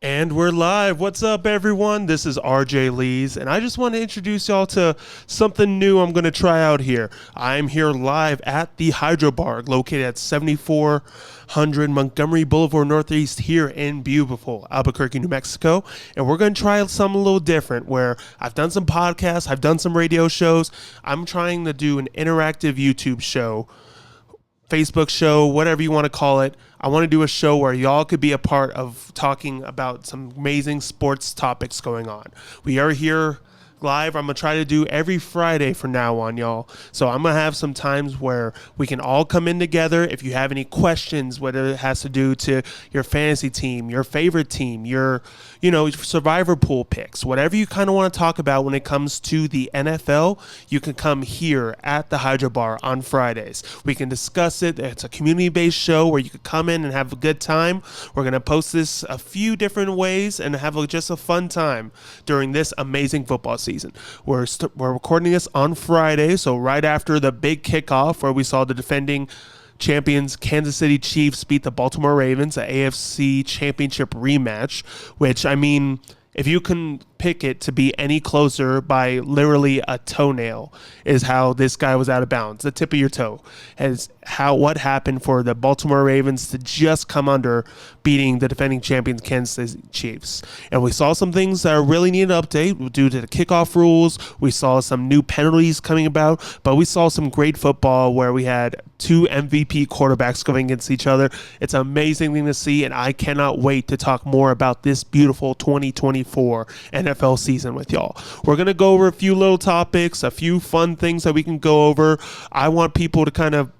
And we're live. What's up, everyone? This is RJ Lees, and I just want to introduce y'all to something new I'm going to try out here. I'm here live at the Hydro Bar, located at 7400 Montgomery Boulevard Northeast here in beautiful Albuquerque, New Mexico. And we're going to try something a little different where I've done some podcasts, I've done some radio shows. I'm trying to do an interactive YouTube show, Facebook show, whatever you want to call it. I want to do a show where y'all could be a part of talking about some amazing sports topics going on. We are here live. I'm going to try to do every Friday from now on, y'all. So I'm going to have some times where we can all come in together. If you have any questions, whether it has to do to your fantasy team, your favorite team, your survivor pool picks, whatever you kind of want to talk about when it comes to the NFL, you can come here at the Hydro Bar on Fridays. We can discuss it. It's a community-based show where you can come in and have a good time. We're going to post this a few different ways and have just a fun time during this amazing football season. We're recording this on Friday, so right after the big kickoff where we saw the defending champions Kansas City Chiefs beat the Baltimore Ravens, an AFC championship rematch, which, I mean, if you can pick it to be any closer by literally a toenail is how this guy was out of bounds. The tip of your toe is what happened for the Baltimore Ravens to just come under beating the defending champions Kansas City Chiefs. And we saw some things that really need an update due to the kickoff rules. We saw some new penalties coming about, but we saw some great football where we had two MVP quarterbacks going against each other. It's an amazing thing to see, and I cannot wait to talk more about this beautiful 2024 NFL season with y'all. We're going to go over a few little topics, a few fun things that we can go over. I want people to kind of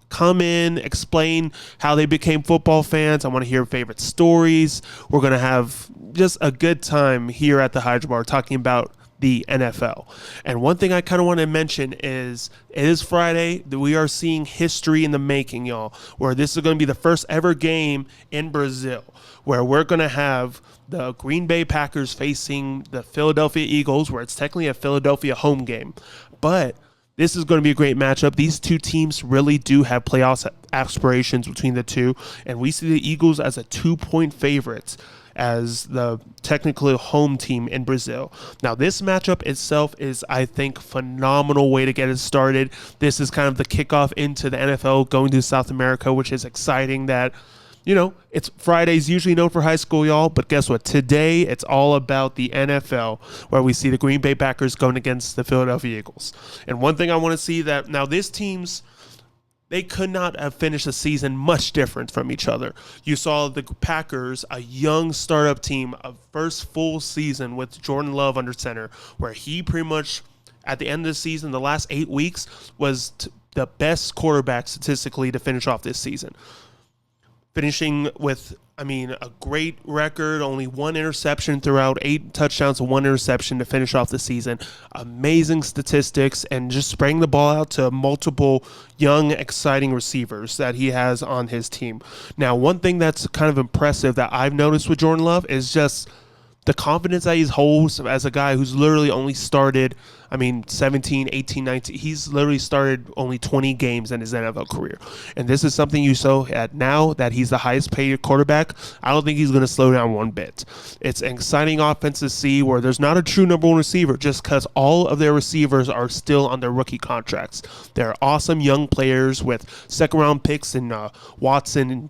come in, explain how they became football fans. I want to hear favorite stories. We're going to have just a good time here at the Hydro Bar talking about the NFL. And one thing I kind of want to mention is it is Friday. We are seeing history in the making, y'all, where this is going to be the first ever game in Brazil, where we're going to have the Green Bay Packers facing the Philadelphia Eagles, where it's technically a Philadelphia home game. But this is going to be a great matchup. These two teams really do have playoff aspirations between the two, and we see the Eagles as a 2-point favorite as the technically home team in Brazil. Now, this matchup itself is, I think, phenomenal way to get it started. This is kind of the kickoff into the NFL going to South America, which is exciting that, it's Fridays usually known for high school, y'all, but guess what? Today, it's all about the NFL, where we see the Green Bay Packers going against the Philadelphia Eagles. And one thing I want to see that now this team's, they could not have finished the season much different from each other. You saw the Packers, a young startup team, a first full season with Jordan Love under center, where he pretty much, at the end of the season, the last 8 weeks, was the best quarterback statistically to finish off this season. Finishing with, a great record, only one interception throughout, 8 touchdowns and 1 interception to finish off the season. Amazing statistics, and just spraying the ball out to multiple young, exciting receivers that he has on his team. Now, one thing that's kind of impressive that I've noticed with Jordan Love is just the confidence that he holds as a guy who's literally only started, 17, 18, 19. He's literally started only 20 games in his NFL career. And this is something you saw at now that he's the highest paid quarterback. I don't think he's going to slow down one bit. It's an exciting offense to see where there's not a true number one receiver just because all of their receivers are still on their rookie contracts. They're awesome young players with second-round picks in Watson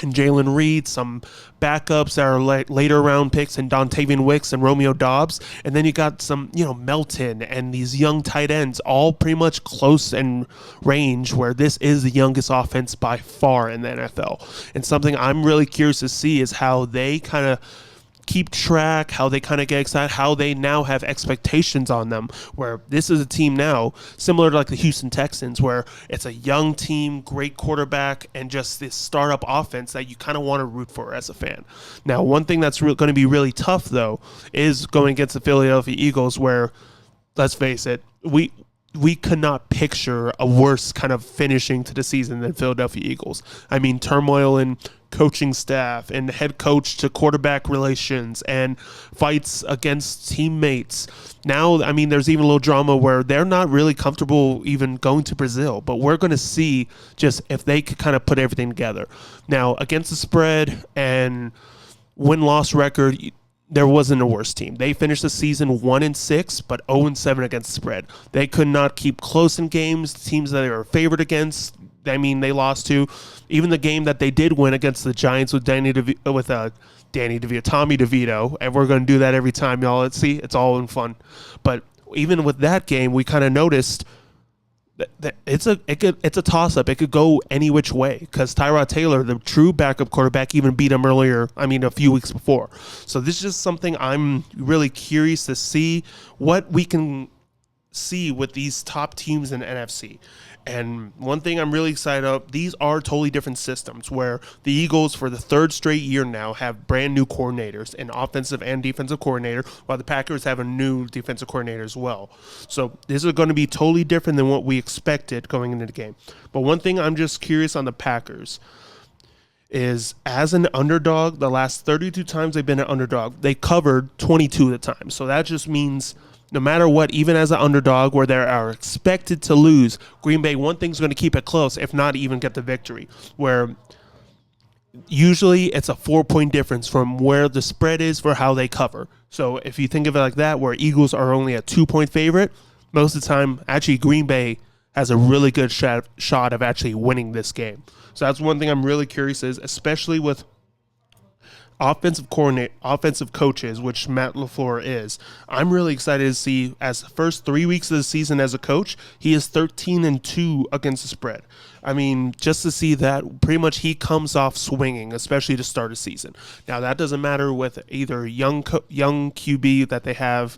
and Jalen Reed, some backups that are later round picks in Dontavian Wicks and Romeo Doubs. And then you got some, Melton and these young tight ends, all pretty much close in range, where this is the youngest offense by far in the NFL. And something I'm really curious to see is how they kind of keep track, how they kind of get excited, how they now have expectations on them, where this is a team now similar to like the Houston Texans, where it's a young team, great quarterback, and just this startup offense that you kind of want to root for as a fan. Now, one thing that's going to be really tough, though, is going against the Philadelphia Eagles, where, let's face it, we could not picture a worse kind of finishing to the season than Philadelphia Eagles. Turmoil in coaching staff and head coach to quarterback relations and fights against teammates. Now, there's even a little drama where they're not really comfortable even going to Brazil, but we're going to see just if they could kind of put everything together. Now, against the spread and win-loss record, there wasn't a worse team. They finished the season 1-6, but 0-7 against the spread. They could not keep close in games. Teams that they were favored against, I mean, they lost to. Even the game that they did win against the Giants with Tommy DeVito, and we're going to do that every time, y'all. Let's see, it's all in fun. But even with that game, we kind of noticed that it's a toss-up. It could go any which way because Tyrod Taylor, the true backup quarterback, even beat him earlier, a few weeks before. So this is just something I'm really curious to see what we can see with these top teams in the NFC. And one thing I'm really excited about, these are totally different systems where the Eagles, for the third straight year now, have brand new coordinators, an offensive and defensive coordinator, while the Packers have a new defensive coordinator as well. So this is going to be totally different than what we expected going into the game. But one thing I'm just curious on the Packers is, as an underdog, the last 32 times they've been an underdog, they covered 22 of the time. So that just means no matter what, even as an underdog where they are expected to lose, Green Bay, one thing's going to keep it close, if not even get the victory, where usually it's a 4-point difference from where the spread is for how they cover. So if you think of it like that, where Eagles are only a 2-point favorite, most of the time, actually Green Bay has a really good shot of actually winning this game. So that's one thing I'm really curious is, especially with offensive coaches, which Matt LaFleur is. I'm really excited to see, as the first 3 weeks of the season as a coach, he is 13-2 against the spread. I mean, just to see that, pretty much he comes off swinging, especially to start a season. Now, that doesn't matter with either young QB that they have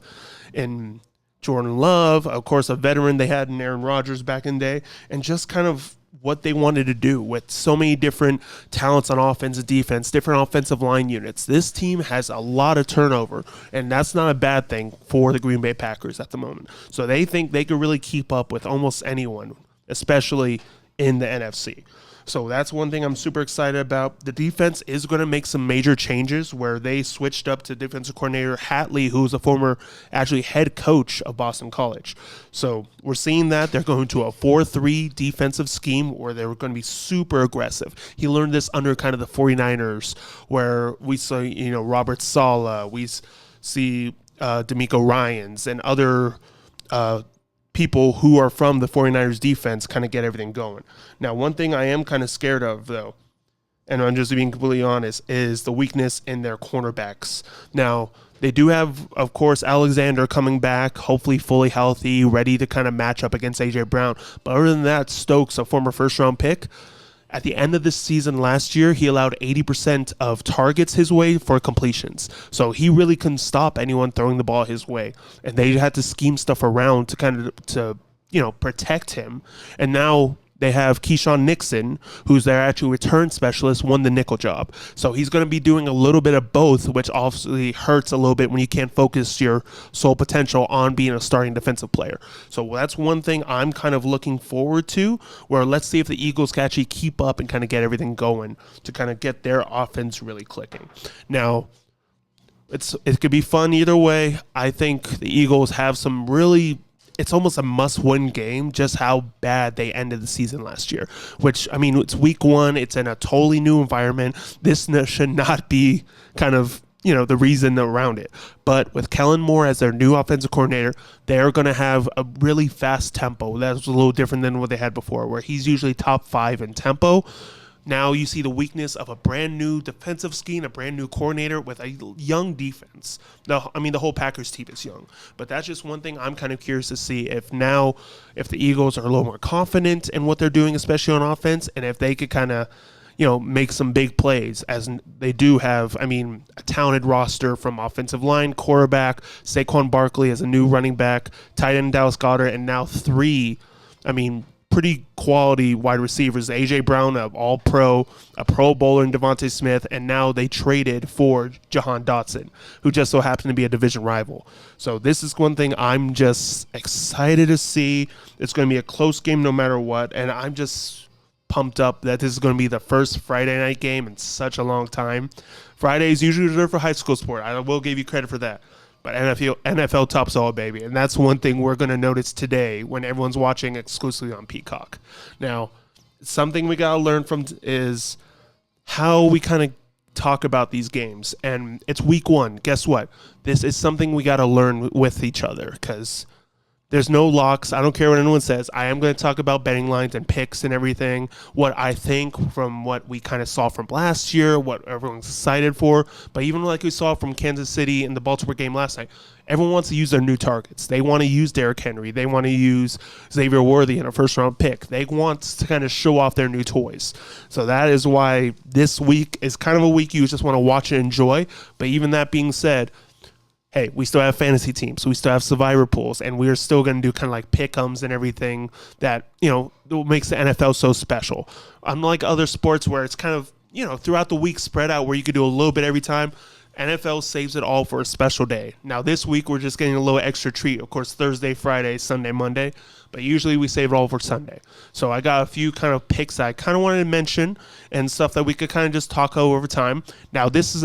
in Jordan Love, of course, a veteran they had in Aaron Rodgers back in the day, and just kind of what they wanted to do with so many different talents on offense and defense, different offensive line units. This team has a lot of turnover, and that's not a bad thing for the Green Bay Packers at the moment. So they think they could really keep up with almost anyone, especially in the NFC. So that's one thing I'm super excited about. The defense is going to make some major changes where they switched up to defensive coordinator Hatley, who's a former actually head coach of Boston College. So we're seeing that they're going to a 4-3 defensive scheme where they're going to be super aggressive. He learned this under kind of the 49ers, where we saw, Robert Saleh, we see D'Amico Ryans and other people who are from the 49ers defense kind of get everything going. Now, one thing I am kind of scared of, though, and I'm just being completely honest, is the weakness in their cornerbacks. Now, they do have, of course, Alexander coming back, hopefully fully healthy, ready to kind of match up against A.J. Brown. But other than that, Stokes, a former first-round pick, at the end of this season last year, he allowed 80% of targets his way for completions. So he really couldn't stop anyone throwing the ball his way. And they had to scheme stuff around to protect him. And now they have Keyshawn Nixon, who's their actual return specialist, won the nickel job. So he's going to be doing a little bit of both, which obviously hurts a little bit when you can't focus your sole potential on being a starting defensive player. So that's one thing I'm kind of looking forward to, where let's see if the Eagles can actually keep up and kind of get everything going to kind of get their offense really clicking. Now, it could be fun either way. I think the Eagles have some really, it's almost a must-win game, just how bad they ended the season last year, which, it's week one. It's in a totally new environment. This should not be kind of, the reason around it. But with Kellen Moore as their new offensive coordinator, they're going to have a really fast tempo. That's a little different than what they had before, where he's usually top 5 in tempo. Now you see the weakness of a brand new defensive scheme, a brand new coordinator with a young defense. Now, the whole Packers team is young, but that's just one thing I'm kind of curious to see if the Eagles are a little more confident in what they're doing, especially on offense, and if they could kind of, make some big plays, as they do have, a talented roster from offensive line, quarterback, Saquon Barkley as a new running back, tight end Dallas Goedert, and now 3, pretty quality wide receivers. A.J. Brown, an all-pro, a Pro Bowler in Devontae Smith, and now they traded for Jahan Dotson, who just so happened to be a division rival. So this is one thing I'm just excited to see. It's going to be a close game no matter what, and I'm just pumped up that this is going to be the first Friday night game in such a long time. Friday is usually reserved for high school sport. I will give you credit for that. But NFL tops all, baby. And that's one thing we're going to notice today when everyone's watching exclusively on Peacock. Now, something we got to learn from is how we kind of talk about these games. And it's week one. Guess what? This is something we got to learn with each other because there's no locks. I don't care what anyone says. I am going to talk about betting lines and picks and everything, what I think from what we kind of saw from last year, what everyone's excited for. But even like we saw from Kansas City in the Baltimore game last night, everyone wants to use their new targets. They want to use Derrick Henry. They want to use Xavier Worthy in a first-round pick. They want to kind of show off their new toys. So that is why this week is kind of a week you just want to watch and enjoy. But even that being said, hey, we still have fantasy teams, so we still have survivor pools, and we're still going to do kind of like pick'ems and everything that, makes the NFL so special. Unlike other sports where it's kind of, throughout the week spread out where you could do a little bit every time, NFL saves it all for a special day. Now, this week, we're just getting a little extra treat. Of course, Thursday, Friday, Sunday, Monday, but usually we save it all for Sunday. So I got a few kind of picks that I kind of wanted to mention and stuff that we could kind of just talk over time. Now, this is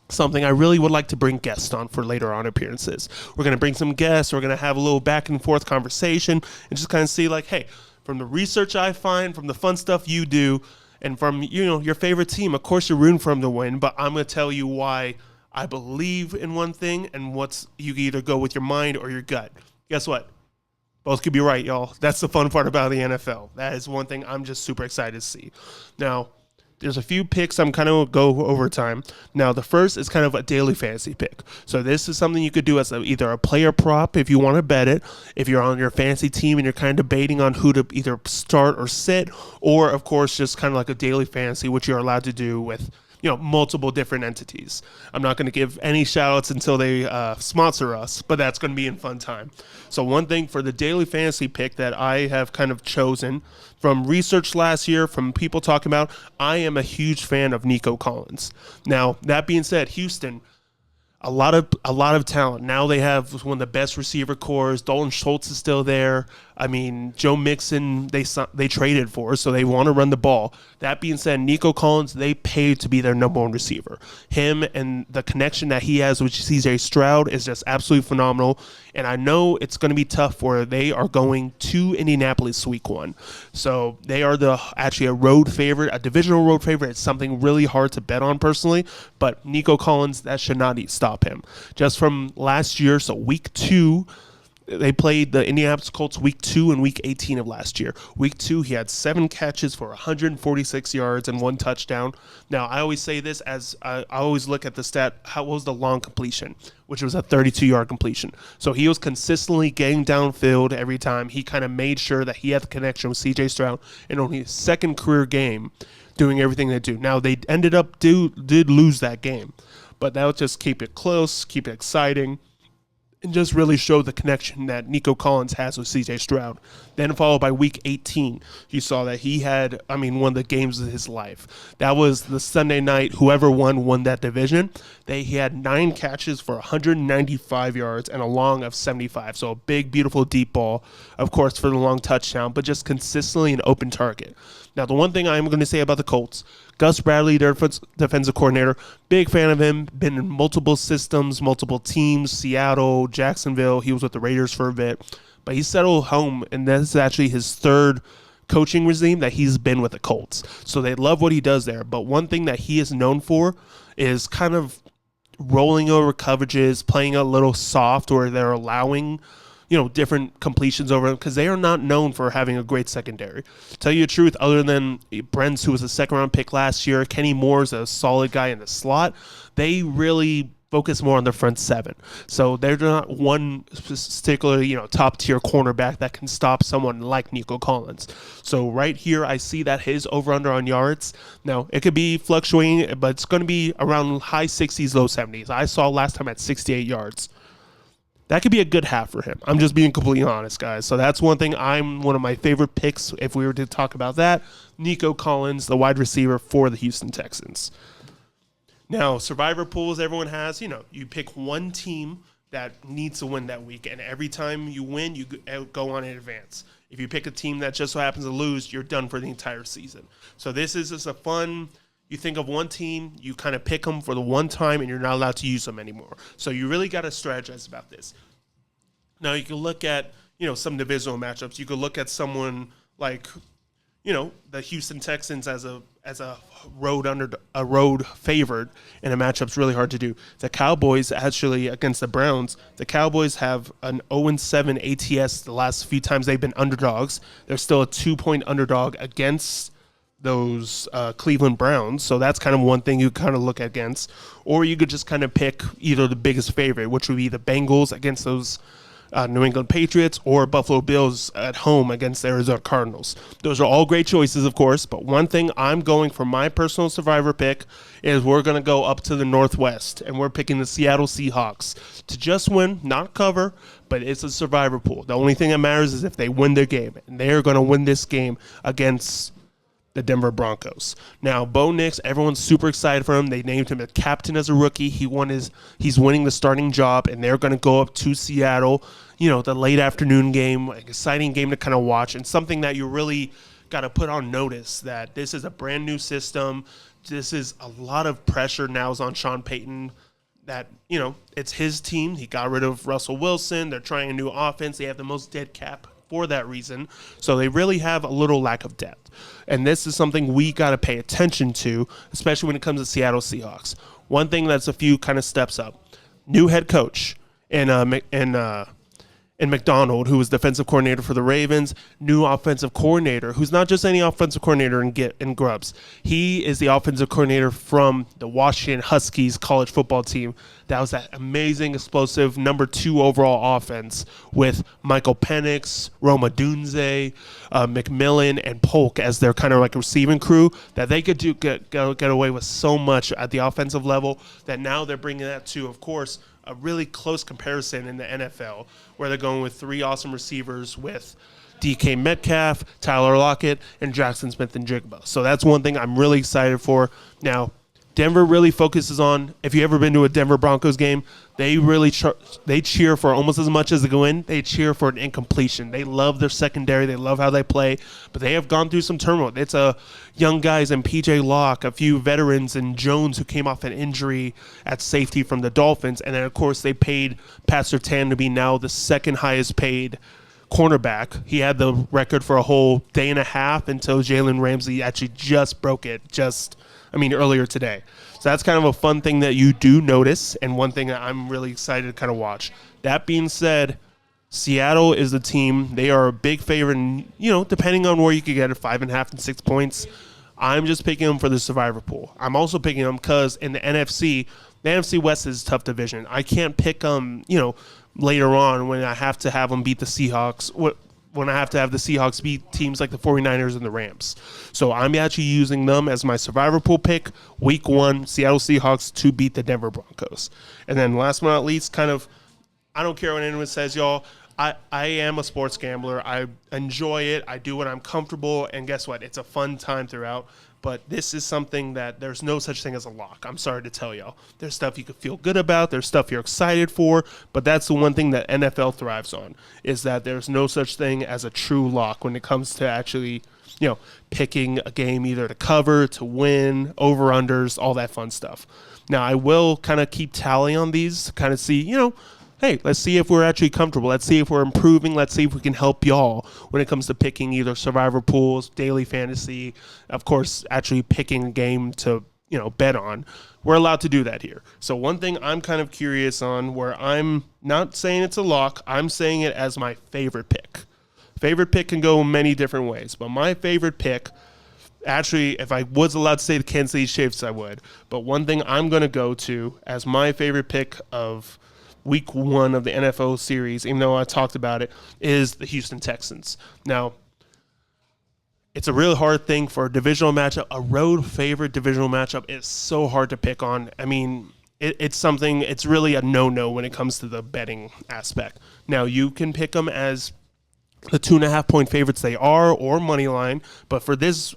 something I really would like to bring guests on for later on appearances. We're going to bring some guests. We're going to have a little back and forth conversation and just kind of see like, hey, from the research I find, from the fun stuff you do, and from, your favorite team, of course you're rooting for them to win, but I'm going to tell you why I believe in one thing and you can either go with your mind or your gut. Guess what? Both could be right, y'all. That's the fun part about the NFL. That is one thing I'm just super excited to see. Now, there's a few picks I'm kind of go over time. Now, the first is kind of a daily fantasy pick. So this is something you could do as either a player prop if you want to bet it, if you're on your fantasy team and you're kind of debating on who to either start or sit, or, of course, just kind of like a daily fantasy, which you're allowed to do with multiple different entities. I'm not going to give any shout-outs until they sponsor us, but that's going to be in fun time. So one thing for the daily fantasy pick that I have kind of chosen from research last year, from people talking about, I am a huge fan of Nico Collins. Now, that being said, Houston, a lot of talent. Now they have one of the best receiver cores. Dalton Schultz is still there. I mean, Joe Mixon, they traded for, so they want to run the ball. That being said, Nico Collins, they paid to be their number one receiver. Him and the connection that he has with CJ Stroud is just absolutely phenomenal. And I know it's going to be tough where they are going to Indianapolis week one. So they are actually a road favorite, a divisional road favorite. It's something really hard to bet on personally, but Nico Collins, that should not stop him. Just from last year, so week 2, they played the Indianapolis Colts week 2 and week 18 of last year. Week 2, he had 7 catches for 146 yards and 1 touchdown. Now, I always say this as I always look at the stat, what was the long completion, which was a 32-yard completion. So he was consistently getting downfield every time. He kind of made sure that he had the connection with C.J. Stroud in only his second career game doing everything they do. Now, they ended up did lose that game, but that would just keep it close, keep it exciting, and just really show the connection that Nico Collins has with C.J. Stroud. Then followed by week 18, you saw that he had, one of the games of his life. That was the Sunday night, whoever won that division. He had 9 catches for 195 yards and a long of 75. So a big, beautiful deep ball, of course, for the long touchdown, but just consistently an open target. Now, the one thing I'm going to say about the Colts, Gus Bradley, their defensive coordinator, big fan of him, been in multiple systems, multiple teams, Seattle, Jacksonville. He was with the Raiders for a bit, but he settled home, and that's actually his third coaching regime that he's been with the Colts. So they love what he does there, but one thing that he is known for is kind of rolling over coverages, playing a little soft where they're allowing different completions over them because they are not known for having a great secondary. Tell you the truth, other than Brents, who was a second-round pick last year, Kenny Moore's a solid guy in the slot, they really focus more on the front 7. So they're not one particular, top-tier cornerback that can stop someone like Nico Collins. So right here, I see that his over-under on yards, now, it could be fluctuating, but it's going to be around high 60s, low 70s. I saw last time at 68 yards. That could be a good half for him. I'm just being completely honest, guys. So that's one thing. one of my favorite picks, if we were to talk about that, Nico Collins, the wide receiver for the Houston Texans. Now, survivor pools everyone has, you pick one team that needs to win that week, and every time you win, you go on in advance. If you pick a team that just so happens to lose, you're done for the entire season. So this is just a fun... You think of one team, you kind of pick them for the one time, and you're not allowed to use them anymore. So you really got to strategize about this. Now, you can look at, some divisional matchups. You could look at someone like, the Houston Texans as a road favorite in a matchup's really hard to do. The Cowboys actually against the Browns, the Cowboys have an 0-7 ATS the last few times they've been underdogs. They're still a 2-point underdog against those Cleveland Browns. So that's kind of one thing you kind of look against. Or you could just kind of pick either the biggest favorite, which would be the Bengals against those New England Patriots, or Buffalo Bills at home against the Arizona Cardinals. Those are all great choices, of course, but one thing I'm going for my personal survivor pick is we're going to go up to the Northwest, and we're picking the Seattle Seahawks to just win, not cover, but it's a survivor pool. The only thing that matters is if they win their game, and they are going to win this game against the Denver Broncos. Now, Bo Nix, everyone's super excited for him. They named him a captain as a rookie. He's winning the starting job, and they're going to go up to Seattle. The late afternoon game, like exciting game to kind of watch, and something that you really got to put on notice that this is a brand new system. This is a lot of pressure now is on Sean Payton. That it's his team. He got rid of Russell Wilson. They're trying a new offense. They have the most dead cap for that reason. So they really have a little lack of depth. And this is something we got to pay attention to, especially when it comes to Seattle Seahawks. One thing that's a few kind of steps up. New head coach in McDonald, who was defensive coordinator for the Ravens, new offensive coordinator, who's not just any offensive coordinator in Grubbs. He is the offensive coordinator from the Washington Huskies college football team. That was that amazing, explosive number 2 overall offense with Michael Penix, Roma Dunze, McMillan, and Polk as their kind of like receiving crew, that they could get away with so much at the offensive level that now they're bringing that to, of course, a really close comparison in the NFL, where they're going with 3 awesome receivers with DK Metcalf, Tyler Lockett, and Jackson Smith-Njigba. So that's one thing I'm really excited for. Now, Denver really focuses on, if you've ever been to a Denver Broncos game, they really they cheer for almost as much as they go in. They cheer for an incompletion. They love their secondary. They love how they play, but they have gone through some turmoil. It's young guys and P.J. Locke, a few veterans, and Jones, who came off an injury at safety from the Dolphins. And then, of course, they paid Pat Surtain to be now the second highest paid cornerback. He had the record for a whole day and a half until Jalen Ramsey actually just broke it earlier today. So that's kind of a fun thing that you do notice, and one thing that I'm really excited to kind of watch. That being said, Seattle is the team. They are a big favorite, and, depending on where you could get it, 5.5 and 6 points. I'm just picking them for the survivor pool. I'm also picking them because in the NFC West is a tough division. I can't pick them, later on when I have to have them beat the Seahawks, when I have to have the Seahawks beat teams like the 49ers and the Rams. So I'm actually using them as my survivor pool pick, week 1, Seattle Seahawks to beat the Denver Broncos. And then last but not least, I don't care what anyone says, y'all. I am a sports gambler. I enjoy it. I do what I'm comfortable, and guess what? It's a fun time throughout. But this is something that there's no such thing as a lock. I'm sorry to tell y'all. There's stuff you could feel good about. There's stuff you're excited for. But that's the one thing that NFL thrives on, is that there's no such thing as a true lock when it comes to actually, picking a game either to cover, to win, over-unders, all that fun stuff. Now, I will kind of keep tally on these to kind of see, hey, let's see if we're actually comfortable. Let's see if we're improving. Let's see if we can help y'all when it comes to picking either survivor pools, daily fantasy, of course, actually picking a game to, bet on. We're allowed to do that here. So one thing I'm kind of curious on, where I'm not saying it's a lock, I'm saying it as my favorite pick. Favorite pick can go many different ways, but my favorite pick, actually, if I was allowed to say the Kansas City Chiefs, I would. But one thing I'm going to go to as my favorite pick of week 1 of the NFL series, even though I talked about it, is the Houston Texans. Now, it's a really hard thing for a divisional matchup. A road favorite divisional matchup is so hard to pick on. It's really a no-no when it comes to the betting aspect. Now, you can pick them as the 2.5 point favorites they are, or money line, but for this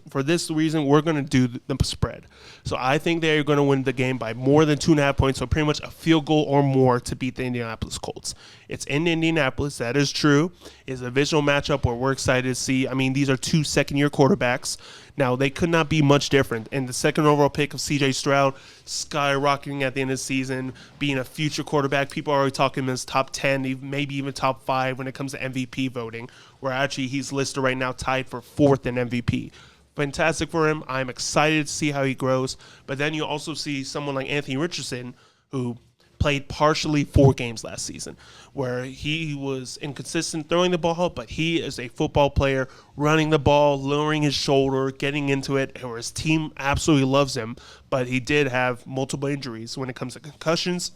reason, we're going to do the spread. So I think they're going to win the game by more than 2.5 points, so pretty much a field goal or more to beat the Indianapolis Colts. It's in Indianapolis, that is true. It's a visual matchup where we're excited to see. These are 2 second-year quarterbacks. Now, they could not be much different. And the second overall pick of C.J. Stroud skyrocketing at the end of the season, being a future quarterback. People are already talking him as top 10, maybe even top 5 when it comes to MVP voting, where actually he's listed right now tied for 4th in MVP. Fantastic for him. I'm excited to see how he grows. But then you also see someone like Anthony Richardson, who played partially 4 games last season, where he was inconsistent throwing the ball, but he is a football player, running the ball, lowering his shoulder, getting into it, and where his team absolutely loves him. But he did have multiple injuries when it comes to concussions,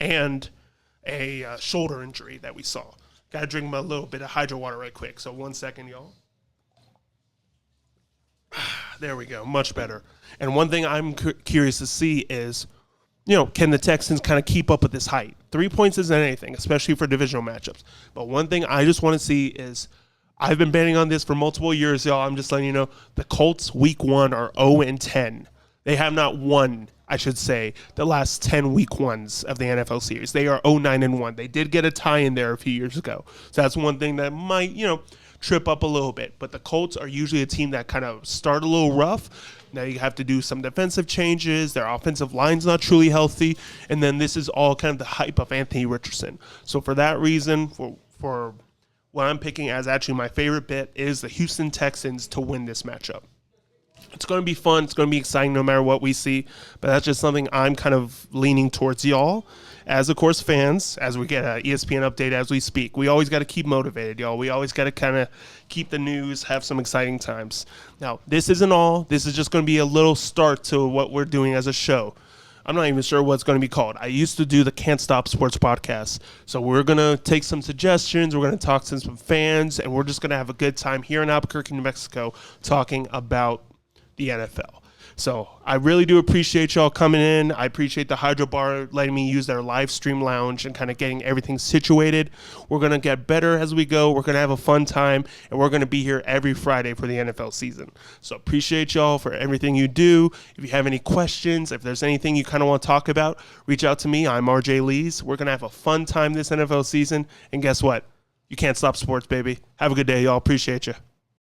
and a shoulder injury that we saw. Got to drink a little bit of hydro water right quick. So 1 second, y'all. There we go. Much better. And one thing I'm curious to see is, can the Texans kind of keep up with this height? 3 points isn't anything, especially for divisional matchups. But one thing I just want to see is, I've been betting on this for multiple years, y'all. I'm just letting you know, the Colts week 1 are 0-10. They have not won, I should say, the last 10 week 1s of the NFL series. They are 0-9-1. They did get a tie in there a few years ago. So that's one thing that might, trip up a little bit. But the Colts are usually a team that kind of start a little rough. Now you have to do some defensive changes. Their offensive line's not truly healthy. And then this is all kind of the hype of Anthony Richardson. So for that reason, for what I'm picking as actually my favorite bet is the Houston Texans to win this matchup. It's going to be fun. It's going to be exciting no matter what we see. But that's just something I'm kind of leaning towards y'all. As, of course, fans, as we get an ESPN update as we speak, we always got to keep motivated, y'all. We always got to kind of keep the news, have some exciting times. Now, this isn't all. This is just going to be a little start to what we're doing as a show. I'm not even sure what it's going to be called. I used to do the Can't Stop Sports podcast. So we're going to take some suggestions. We're going to talk to some fans, and we're just going to have a good time here in Albuquerque, New Mexico, talking about the NFL. So I really do appreciate y'all coming in. I appreciate the Hydro Bar letting me use their live stream lounge and kind of getting everything situated. We're going to get better as we go. We're going to have a fun time, and we're going to be here every Friday for the NFL season. So appreciate y'all for everything you do. If you have any questions, if there's anything you kind of want to talk about, reach out to me. I'm RJ Lees. We're going to have a fun time this NFL season. And guess what? You can't stop sports, baby. Have a good day, y'all. Appreciate you.